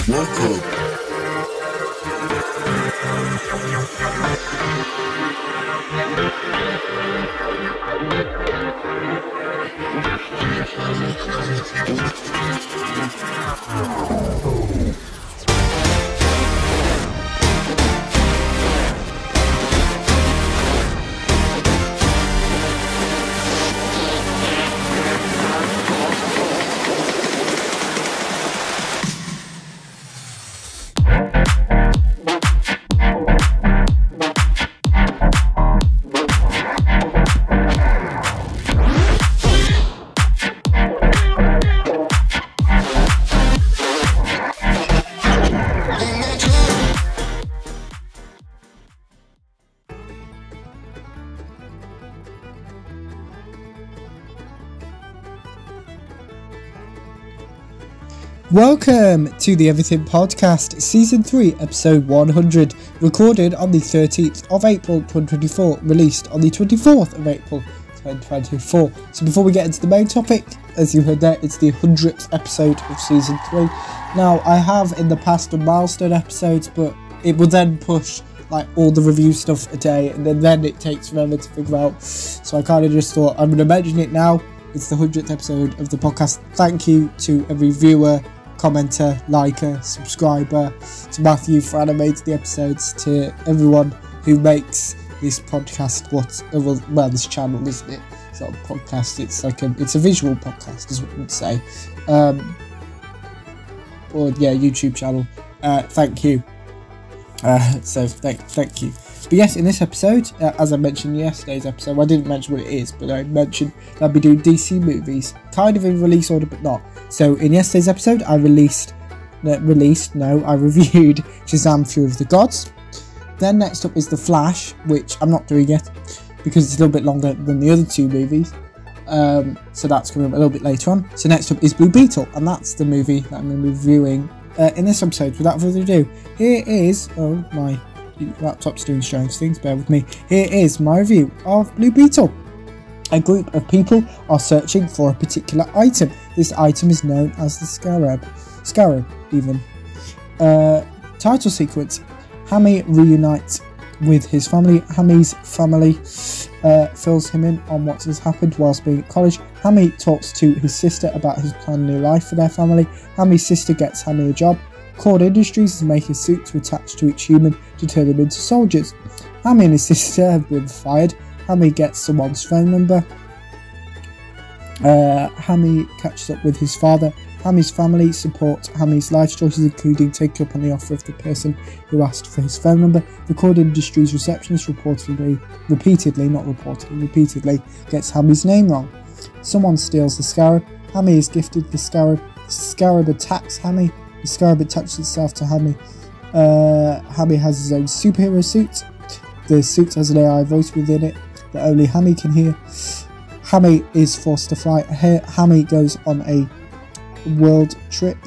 Welcome. Welcome to the Everything Podcast, Season 3, Episode 100, recorded on the 13th of April 2024, released on the 24th of April 2024. So before we get into the main topic, as you heard there, it's the 100th episode of Season 3. Now, I have in the past done milestone episodes, but it will then push like all the review stuff a day, and then it takes forever to figure out. So I kind of just thought, I'm going to mention it now. It's the 100th episode of the podcast. Thank you to every viewer, commenter, liker, subscriber, to Matthew for animating the episodes, to everyone who makes this podcast well, this channel, isn't it? It's not a podcast, it's a visual podcast, is what I would say. Or yeah, YouTube channel. Thank you. So thank you. But yes, in this episode, as I mentioned in yesterday's episode, I didn't mention what it is, but I mentioned that I'll be doing DC movies, kind of in release order, but not. So in yesterday's episode, I reviewed Shazam! Fury of the Gods. Then next up is The Flash, which I'm not doing yet, because it's a little bit longer than the other two movies. So that's coming up a little bit later on. So next up is Blue Beetle, and that's the movie that I'm going to be reviewing in this episode. Without further ado, here is... Oh, my laptop's doing strange things, bear with me. Here is my review of Blue Beetle. A group of people are searching for a particular item. This item is known as the Scarab. Even. Title sequence. Hammy reunites with his family. Hammy's family fills him in on what has happened whilst being at college. Hammy talks to his sister about his planned new life for their family. Hammy's sister gets Hammy a job. Cord Industries is making a suit to attach to each human to turn them into soldiers. Hammy and his sister have been fired. Hammy gets someone's phone number. Hammy catches up with his father. Hammy's family support Hammy's life choices, including taking up on the offer of the person who asked for his phone number. The Cord Industries receptionist repeatedly gets Hammy's name wrong. Someone steals the Scarab. Hammy is gifted the Scarab. The Scarab attacks Hammy. The Scarab attaches itself to Hammy. Hammy has his own superhero suit. The suit has an AI voice within it that only Hammy can hear. Hammy is forced to fly. Hammy goes on a world trip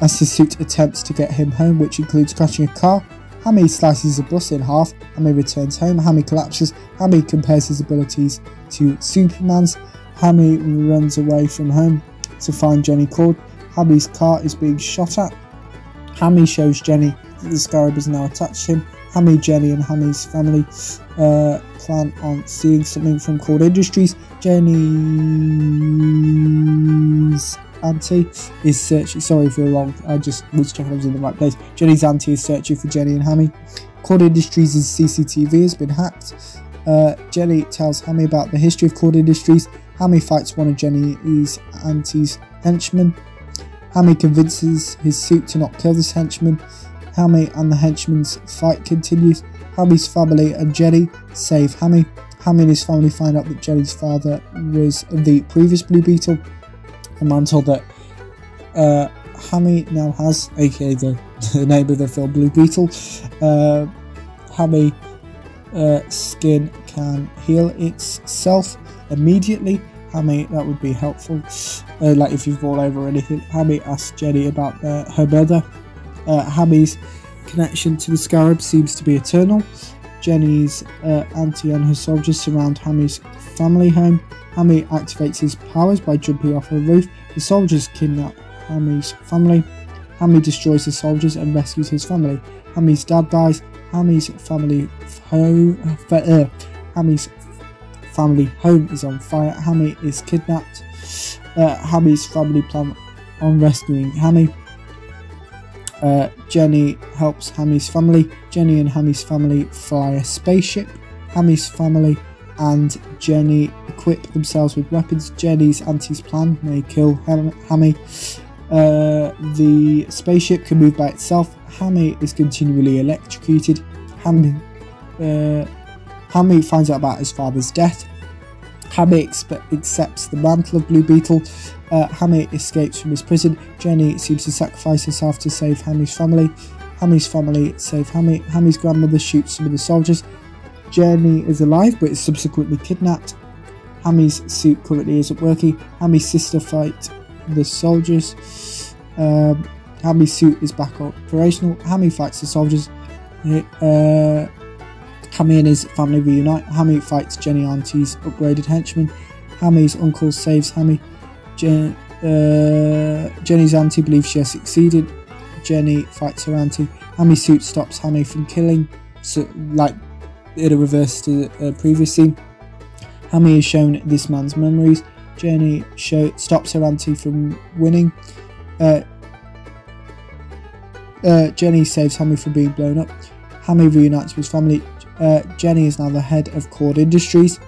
as his suit attempts to get him home, which includes crashing a car. Hammy slices a bus in half. Hammy returns home. Hammy collapses. Hammy compares his abilities to Superman's. Hammy runs away from home to find Jenny Cord. Hammy's car is being shot at. Hammy shows Jenny that the Scarab is now attached to him. Hammy, Jenny and Hammy's family plan on stealing something from Cord Industries. Jenny's auntie is searching... Sorry for the long... I just was checking I was in the right place. Jenny's auntie is searching for Jenny and Hammy. Cord Industries' CCTV has been hacked. Jenny tells Hammy about the history of Cord Industries. Hammy fights one of Jenny's auntie's henchmen. Hammy convinces his suit to not kill this henchman. Hammy and the henchman's fight continues. Hammy's family and Jenny save Hammy. Hammy and his family find out that Jenny's father was the previous Blue Beetle. A man told that Hammy now has, aka the name of the film Blue Beetle. Hammy skin can heal itself immediately. Hammy, that would be helpful, like if you fall over or anything. Hammy asks Jenny about her mother. Hammy's connection to the Scarab seems to be eternal. Jenny's auntie and her soldiers surround Hammy's family home. Hammy activates his powers by jumping off a roof. The soldiers kidnap Hammy's family. Hami destroys the soldiers and rescues his family. Hami's dad dies. Hami's family home is on fire. Hami is kidnapped. Hami's family plan on rescuing Hami. Jenny helps Hami's family. Jenny and Hami's family fly a spaceship. Hami's family and Jenny equip themselves with weapons. Jenny's auntie's plan may kill Hami. The spaceship can move by itself. Hami is continually electrocuted. Hami finds out about his father's death. Hami accepts the mantle of Blue Beetle. Hami escapes from his prison. Jenny seems to sacrifice herself to save Hami's family. Hami's family save Hami. Hami's grandmother shoots some of the soldiers. Jenny is alive but is subsequently kidnapped. Hami's suit currently isn't working. Hami's sister fights the soldiers. Hami's suit is back operational. Hami fights the soldiers. Hami and his family reunite. Hami fights Jenny Auntie's upgraded henchman. Hami's uncle saves Hami. Jenny's auntie believes she has succeeded. Jenny fights her auntie. Hami's suit stops Hami from killing, so like in a reverse to the previous scene. Hami is shown this man's memories. Jenny stops her auntie from winning. Jenny saves Hami from being blown up. Hami reunites with his family. Jenny is now the head of Cord Industries.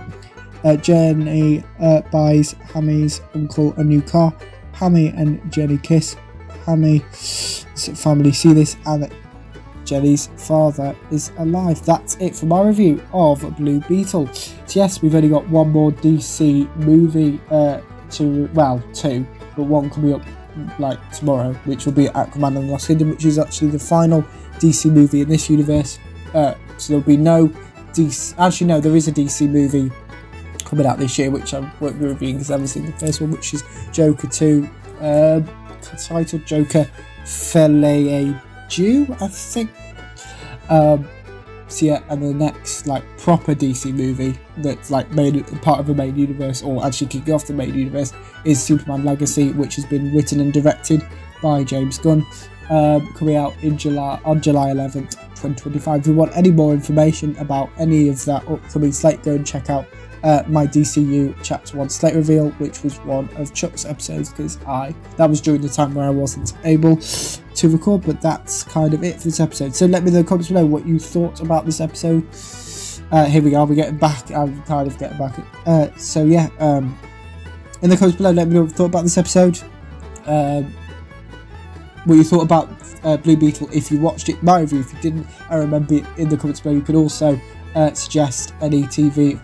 Jenny buys Hami's uncle a new car. Hami and Jenny kiss. Hami's family see this, and Jenny's father is alive. That's it for my review of Blue Beetle. So yes, we've only got one more DC movie two, but one coming up like tomorrow, which will be Aquaman and the Lost Kingdom, which is actually the final DC movie in this universe. So there'll be no DC. Actually, no, there is a DC movie coming out this year, which I won't be reviewing because I haven't seen the first one, which is Joker 2, titled Joker Feleju, I think. So yeah, and the next like proper DC movie that's like part of the main universe, or actually kicking off the main universe, is Superman Legacy, which has been written and directed by James Gunn, coming out on July 11th, 2025. If you want any more information about any of that upcoming slate, go and check out my DCU Chapter 1 slate reveal, which was one of Chuck's episodes, because that was during the time where I wasn't able to record. But that's kind of it for this episode. So let me know in the comments below what you thought about this episode. Here we are, we're getting back. I'm kind of getting back. So yeah, in the comments below, let me know what you thought about this episode. What you thought about Blue Beetle if you watched it, my review if you didn't. I remember in the comments below you could also suggest any TV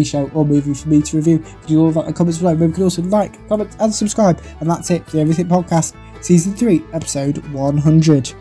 show or movie for me to review. You can do all of that in the comments below. Remember, you can also like, comment and subscribe. And that's it for the Everything Podcast Season 3 Episode 100.